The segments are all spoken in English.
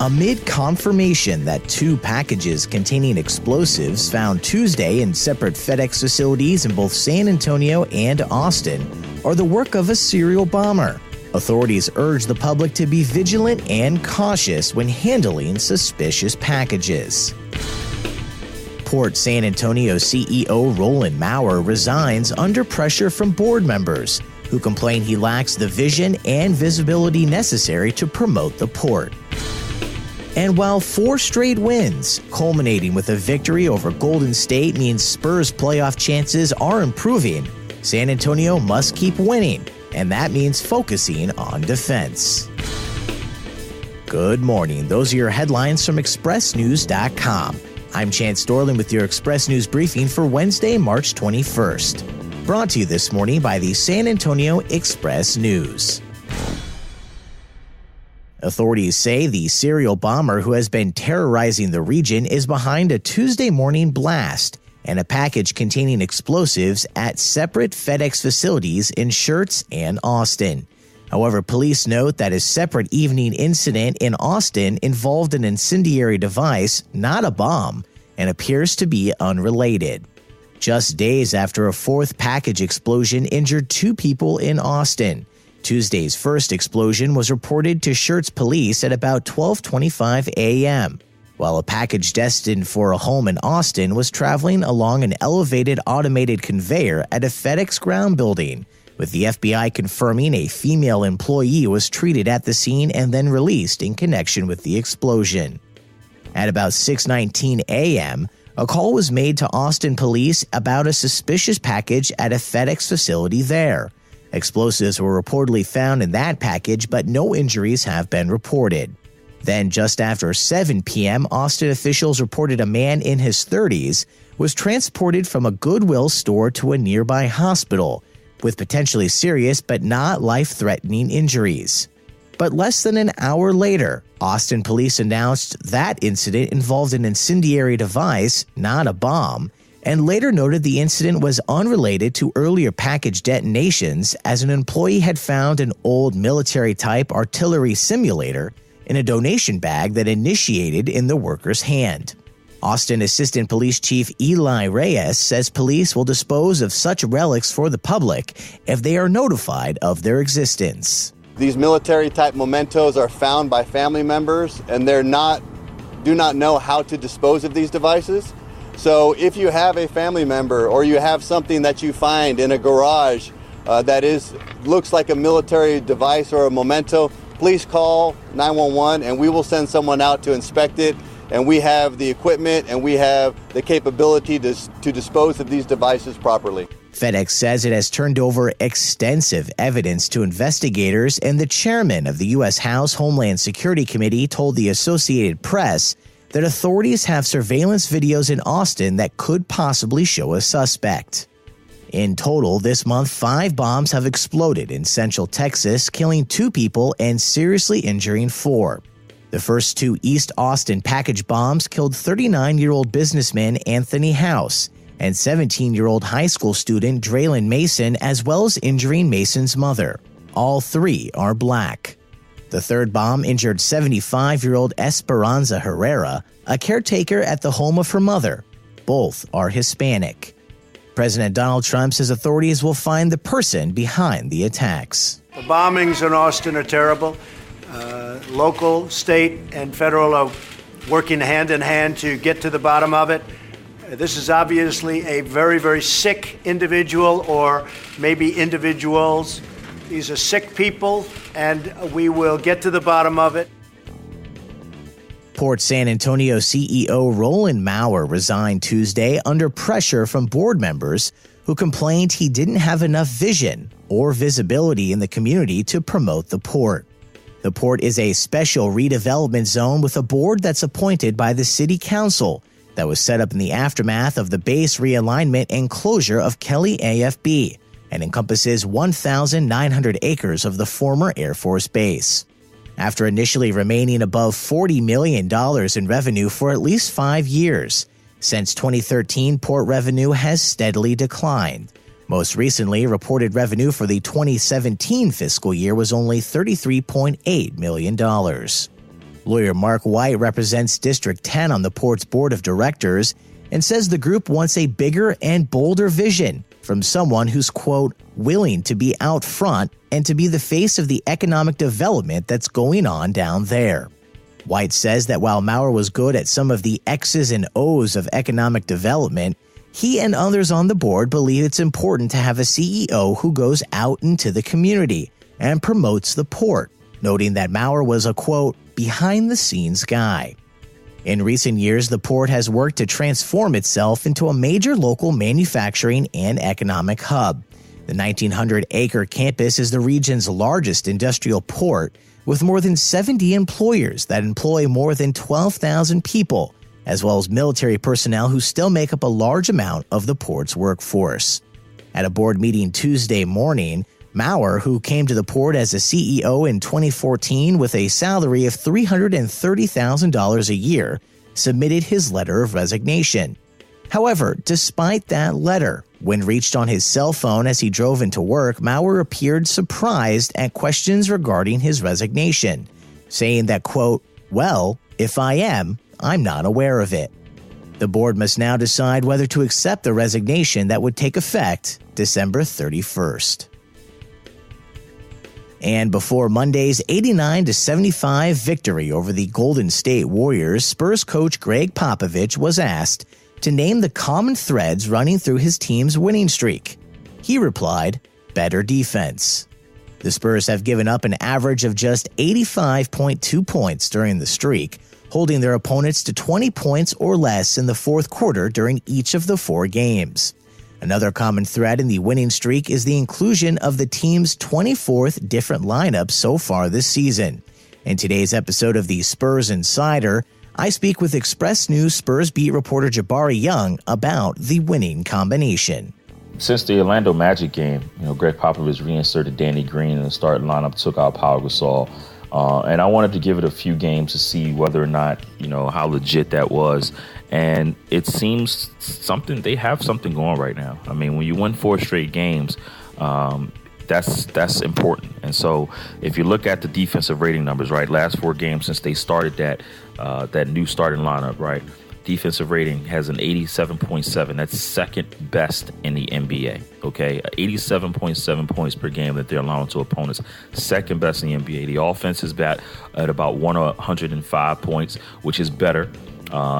amid confirmation that 2 packages containing explosives found Tuesday in separate FedEx facilities in both San Antonio and Austin are the work of a serial bomber. Authorities urge the public to be vigilant and cautious when handling suspicious packages. Port San Antonio CEO Roland Maurer resigns under pressure from board members who complain he lacks the vision and visibility necessary to promote the port. And while 4 straight wins, culminating with a victory over Golden State, means Spurs' playoff chances are improving, San Antonio must keep winning, and that means focusing on defense. Good morning. Those are your headlines from expressnews.com. I'm Chance Dorland with your Express News briefing for Wednesday, March 21st. Brought to you this morning by the San Antonio Express News. Authorities say the serial bomber who has been terrorizing the region is behind a Tuesday morning blast and a package containing explosives at separate FedEx facilities in Schertz and Austin. However, police note that a separate evening incident in Austin involved an incendiary device, not a bomb, and appears to be unrelated. Just days after a 4th package explosion injured 2 people in Austin. Tuesday's first explosion was reported to Schertz police at about 12:25 a.m., while a package destined for a home in Austin was traveling along an elevated automated conveyor at a FedEx ground building, with the FBI confirming a female employee was treated at the scene and then released in connection with the explosion. At about 6:19 a.m., a call was made to Austin police about a suspicious package at a FedEx facility there. Explosives were reportedly found in that package, but no injuries have been reported. Then, just after 7 p.m., Austin officials reported a man in his 30s was transported from a Goodwill store to a nearby hospital, with potentially serious but not life-threatening injuries. But less than an hour later, Austin police announced that incident involved an incendiary device, not a bomb, and later noted the incident was unrelated to earlier package detonations, as an employee had found an old military-type artillery simulator in a donation bag that initiated in the worker's hand. Austin Assistant Police Chief Eli Reyes says police will dispose of such relics for the public if they are notified of their existence. These military-type mementos are found by family members, and do not know how to dispose of these devices. So if you have a family member or you have something that you find in a garage that looks like a military device or a memento, please call 911 and we will send someone out to inspect it. And we have the equipment and we have the capability to dispose of these devices properly. FedEx says it has turned over extensive evidence to investigators, and the chairman of the U.S. House Homeland Security Committee told the Associated Press that authorities have surveillance videos in Austin that could possibly show a suspect. In total, this month, 5 bombs have exploded in Central Texas, killing 2 people and seriously injuring 4. The first 2 East Austin package bombs killed 39-year-old businessman Anthony House and 17-year-old high school student Draylon Mason, as well as injuring Mason's mother. All 3 are black. The 3rd bomb injured 75-year-old Esperanza Herrera, a caretaker at the home of her mother. Both are Hispanic. President Donald Trump says authorities will find the person behind the attacks. The bombings in Austin are terrible. Local, state, and federal are working hand in hand to get to the bottom of it. This is obviously a very, very sick individual, or maybe individuals. These are sick people, and we will get to the bottom of it. Port San Antonio CEO Roland Maurer resigned Tuesday under pressure from board members who complained he didn't have enough vision or visibility in the community to promote the port. The port is a special redevelopment zone with a board that's appointed by the city council that was set up in the aftermath of the base realignment and closure of Kelly AFB, and encompasses 1,900 acres of the former Air Force Base. After initially remaining above $40 million in revenue for at least 5 years, since 2013, port revenue has steadily declined. Most recently, reported revenue for the 2017 fiscal year was only $33.8 million. Lawyer Mark White represents District 10 on the Port's board of directors and says the group wants a bigger and bolder vision from someone who's, quote, willing to be out front and to be the face of the economic development that's going on down there. White says that while Maurer was good at some of the X's and O's of economic development, he and others on the board believe it's important to have a CEO who goes out into the community and promotes the port, noting that Maurer was a, quote, behind-the-scenes guy. In recent years, the port has worked to transform itself into a major local manufacturing and economic hub. The 1,900-acre campus is the region's largest industrial port, with more than 70 employers that employ more than 12,000 people, as well as military personnel who still make up a large amount of the port's workforce. At a board meeting Tuesday morning, Maurer, who came to the port as a CEO in 2014 with a salary of $330,000 a year, submitted his letter of resignation. However, despite that letter, when reached on his cell phone as he drove into work, Maurer appeared surprised at questions regarding his resignation, saying that, quote, well, if I am, I'm not aware of it. The board must now decide whether to accept the resignation that would take effect December 31st. And before Monday's 89-75 victory over the Golden State Warriors, Spurs coach Greg Popovich was asked to name the common threads running through his team's winning streak. He replied, better defense. The Spurs have given up an average of just 85.2 points during the streak, holding their opponents to 20 points or less in the fourth quarter during each of the 4 games. Another common thread in the winning streak is the inclusion of the team's 24th different lineup so far this season. In today's episode of the Spurs Insider, I speak with Express News Spurs beat reporter Jabari Young about the winning combination. Since the Orlando Magic game, Greg Popovich reinserted Danny Green in the starting lineup, took out Pau Gasol. And I wanted to give it a few games to see whether or not, how legit that was. And it seems they have something going right now. I mean, when you win 4 straight games, that's important. And so if you look at the defensive rating numbers, right, last 4 games since they started that new starting lineup, right, defensive rating has an 87.7. That's second best in the NBA, okay? 87.7 points per game that they're allowing to opponents. Second best in the NBA. The offense is at about 105 points, which is better.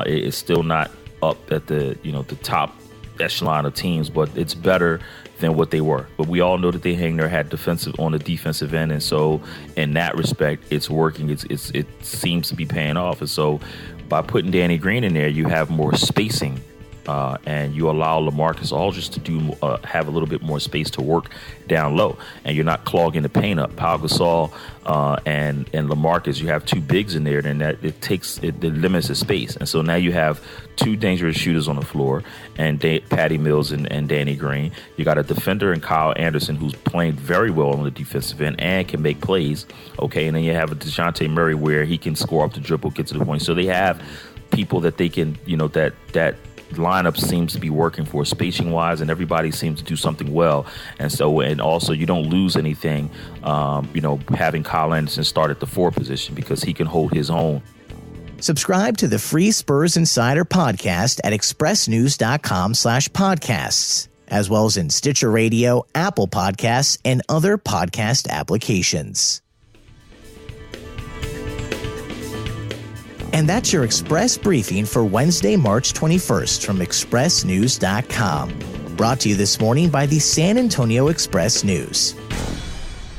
It's still not up at the top echelon of teams, but it's better than what they were. But we all know that they hang their hat on the defensive end, and so in that respect, it's working. It seems to be paying off, and so by putting Danny Green in there, you have more spacing, and you allow LaMarcus Aldridge to have a little bit more space to work down low, and you're not clogging the paint up. Pau Gasol and LaMarcus, you have 2 bigs in there, then that it limits the space, and so now you have 2 dangerous shooters on the floor, and Patty Mills and Danny Green. You got a defender in Kyle Anderson who's playing very well on the defensive end and can make plays, okay, and then you have a DeJounte Murray where he can score up the dribble, get to the point. So they have people that they can, that lineup seems to be working for spacing wise, and everybody seems to do something well. And so, and also you don't lose anything, having Kyle Anderson start at the 4 position because he can hold his own. Subscribe to the free Spurs Insider podcast at expressnews.com/podcasts, as well as in Stitcher Radio, Apple Podcasts, and other podcast applications. And that's your Express briefing for Wednesday, March 21st from expressnews.com. Brought to you this morning by the San Antonio Express News.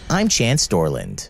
I'm Chance Dorland.